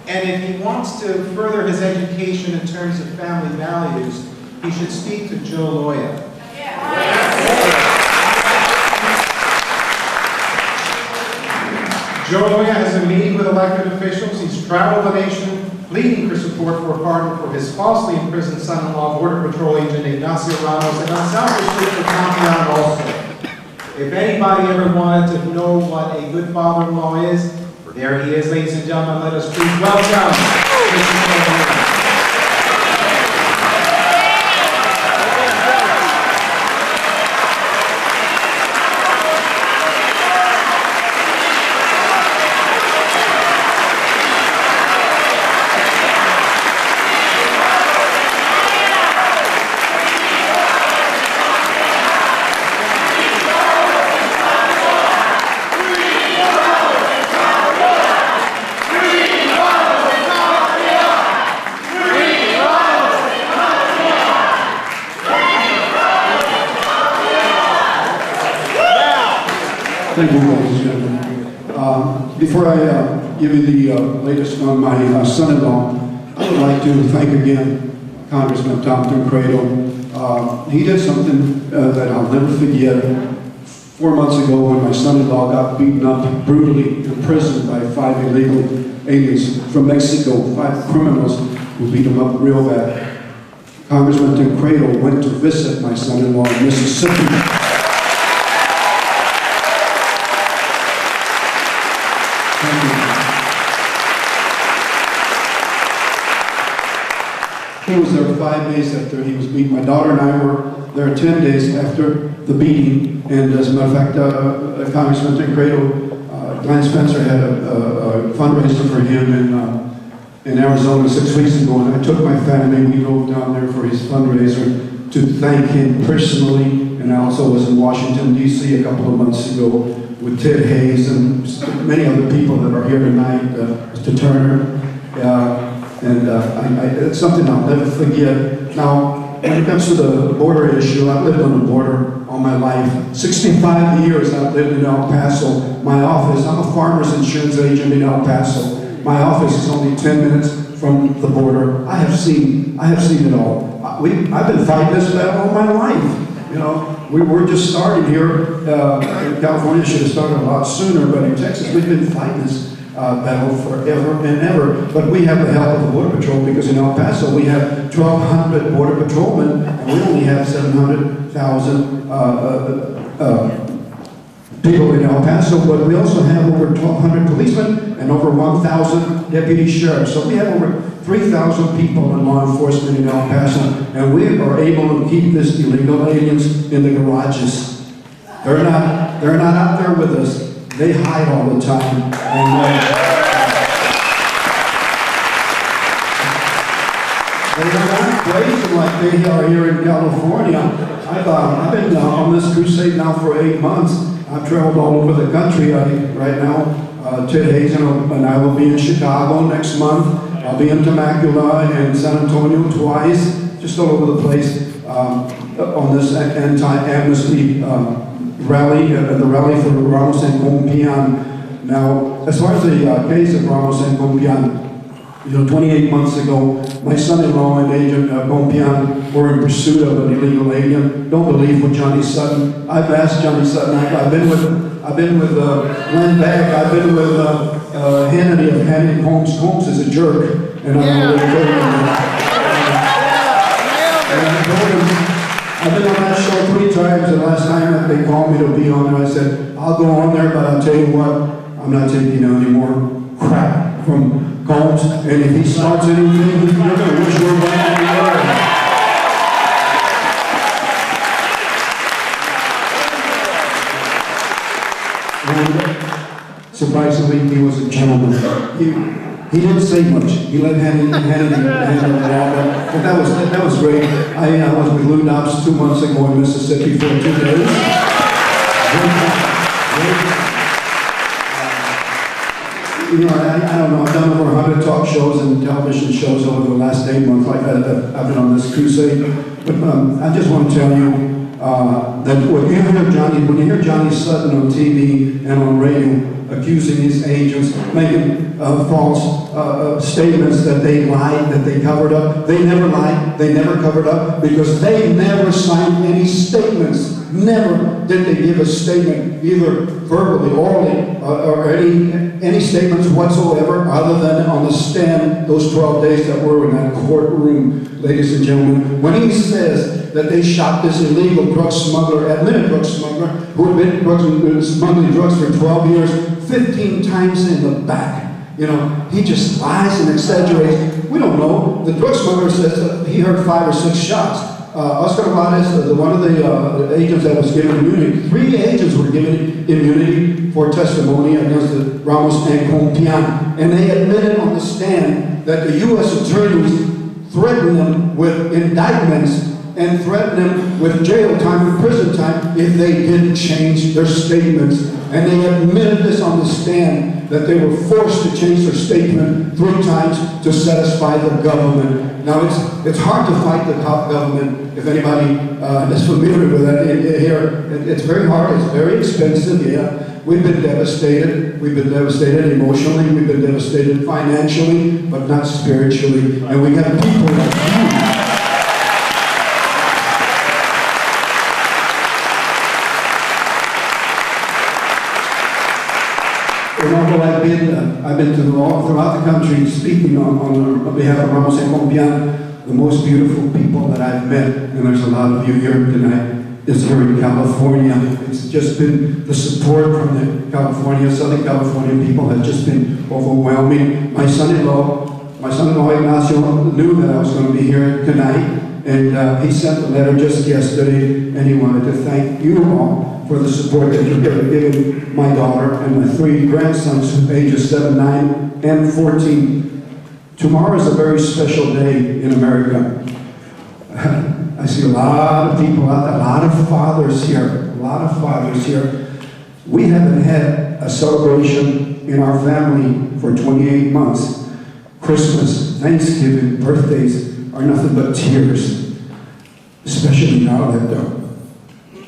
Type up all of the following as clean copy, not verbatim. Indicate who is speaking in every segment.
Speaker 1: And if he wants to further his education in terms of family values, he should speak to Joe Loya. Joe Loya has been meeting with elected officials. He's traveled the nation pleading for support for a pardon for his falsely imprisoned son-in-law, Border Patrol agent Ignacio Ramos, and unselfishly for Campion also. If anybody ever wanted to know what a good father-in-law is, there he is, ladies and gentlemen. Let us please welcome Mr. Loya.
Speaker 2: Thank you, ladies and gentlemen. Before I give you the latest on my son-in-law, I would like to thank again Congressman Thompson Cradle. He did something that I'll never forget. 4 months ago, when my son-in-law got beaten up, brutally imprisoned by 5 illegal aliens from Mexico, 5 criminals who beat him up real bad. Congressman Cradle went to visit my son-in-law in Mississippi. He was there 5 days after he was beaten. My daughter and I were there 10 days after the beating. And as a matter of fact, Congressman Cradle, Glenn Spencer had a fundraiser for him in Arizona 6 weeks ago. And I took my family, we drove down there for his fundraiser to thank him personally. And I also was in Washington, D.C. a couple of months ago with Ted Hayes and many other people that are here tonight, Mr. Turner. It's something I'll never forget. Now, when it comes to the border issue, I've lived on the border all my life. 65 years I've lived in El Paso. My office, I'm a farmer's insurance agent in El Paso. My office is only 10 minutes from the border. I have seen it all. I've been fighting this battle all my life. You know, we were just starting here. In California, should have started a lot sooner, but in Texas, we've been fighting this battle forever and ever. But we have the help of the Border Patrol, because in El Paso we have 1,200 Border Patrolmen, and we only have 700,000 people in El Paso, but we also have over 1,200 policemen and over 1,000 deputy sheriffs. So we have over 3,000 people in law enforcement in El Paso, and we are able to keep these illegal aliens in the garages. They're not out there with us. They hide all the time. And they're not blazing like they are here in California. I've been on this crusade now for 8 months. I've traveled all over the country. Right now, Ted Hayes and I will be in Chicago next month. I'll be in Temecula and San Antonio twice, just all over the place on this anti-amnesty rally, the rally for Ramos and Compian. Now, as far as the case of Ramos and Compian, 28 months ago, my son-in-law and agent Compian were in pursuit of an illegal alien. Don't believe what Johnny Sutton. I've asked Johnny Sutton. I've been with Glenn Beck. I've been with Hannity of Hannity Holmes. Holmes is a jerk, and I don't really told him. And I told him, I've been on that show 3 times. The last time that they called me to be on there, I said, I'll go on there, but I'll tell you what, I'm not taking any more crap from Combs. And if he starts anything, you're going to wish we're back in the air. And surprisingly, he was a gentleman. He didn't say much. He let Hannity handle it all, but that was great. I was with Lou Knopps 2 months ago in Mississippi for 2 days. I don't know. I've done over 100 talk shows and television shows over the last 8 months. Like I've been on this crusade. But I just want to tell you, that when you hear Johnny Sutton on TV and on radio accusing his agents, making false statements that they lied, that they covered up. They never lied, they never covered up, because they never signed any statements. Never did they give a statement, either verbally, orally, or any statements whatsoever, other than on the stand those 12 days that were in that courtroom, ladies and gentlemen. When he says that they shot this illegal drug smuggler, admitted drug smuggler, who had been smuggling drugs for 12 years, 15 times in the back. You know, he just lies and exaggerates. We don't know. The drug smuggler says he heard 5 or 6 shots. Oscar Juarez, one of the agents that was given immunity, 3 agents were given immunity for testimony against the Ramos and Compian. And they admitted on the stand that the U.S. attorneys threatened them with indictments and threatened them with jail time and prison time if they didn't change their statements. And they admitted this on the stand, that they were forced to change their statement 3 times to satisfy the government. Now, it's hard to fight the top government, if anybody is familiar with that here. It's very hard, it's very expensive, yeah. We've been devastated. We've been devastated emotionally, we've been devastated financially, but not spiritually. And we have people like you. And although I've been throughout the country speaking on behalf of Ramos and Compian, the most beautiful people that I've met, and there's a lot of you here tonight, is here in California. It's just been the support from the Southern California people has just been overwhelming. My son-in-law Ignacio knew that I was going to be here tonight, and he sent a letter just yesterday, and he wanted to thank you all for the support that you've given my daughter and my 3 grandsons, ages 7, 9, and 14. Tomorrow is a very special day in America. I see a lot of people out there, a lot of fathers here. We haven't had a celebration in our family for 28 months. Christmas, Thanksgiving, birthdays are nothing but tears, especially now that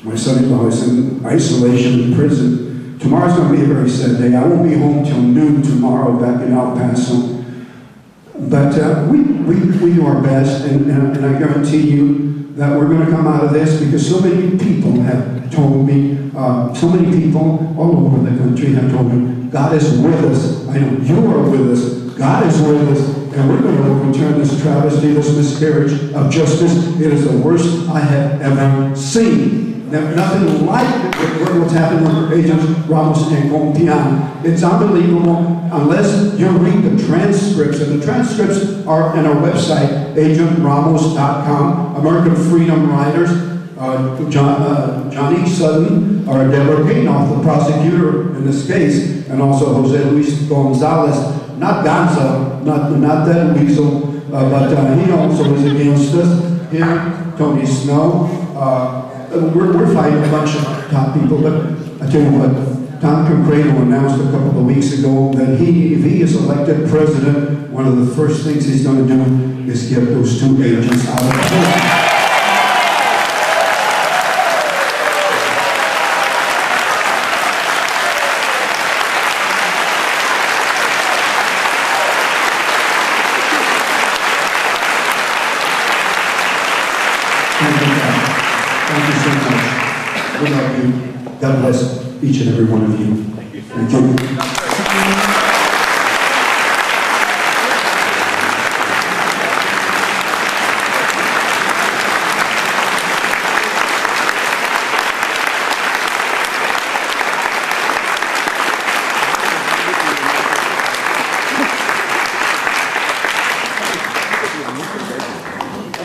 Speaker 2: my son-in-law is in isolation in prison. Tomorrow's going to be a very sad day. I won't be home till noon tomorrow back in El Paso. But we do our best, and I guarantee you that we're going to come out of this, because so many people have told me, so many people all over the country have told me, God is with us. I know you are with us. God is with us. And we're going to overturn this travesty, this miscarriage of justice. It is the worst I have ever seen. Nothing like what's happened with agents Ramos and Compian. It's unbelievable unless you read the transcripts. And the transcripts are on our website, agentramos.com. American Freedom Riders, Johnny Sutton, or Deborah Paynoff, the prosecutor in this case, and also Jose Luis Gonzalez, not Gonza, not that weasel, but he also is against us. Him, Tony Snow. We're fighting a bunch of top people, but I tell you what, Tom Cradle announced a couple of weeks ago that if he is elected president, one of the first things he's going to do is get those 2 agents out of prison. Thank you so much. We love you. God bless each and every one of you. Thank you. Thank you.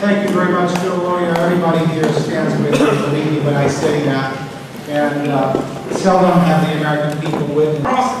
Speaker 1: Thank you very much, Phil Loya. Everybody here stands with me, believe me when I say that. And seldom have the American people witnessed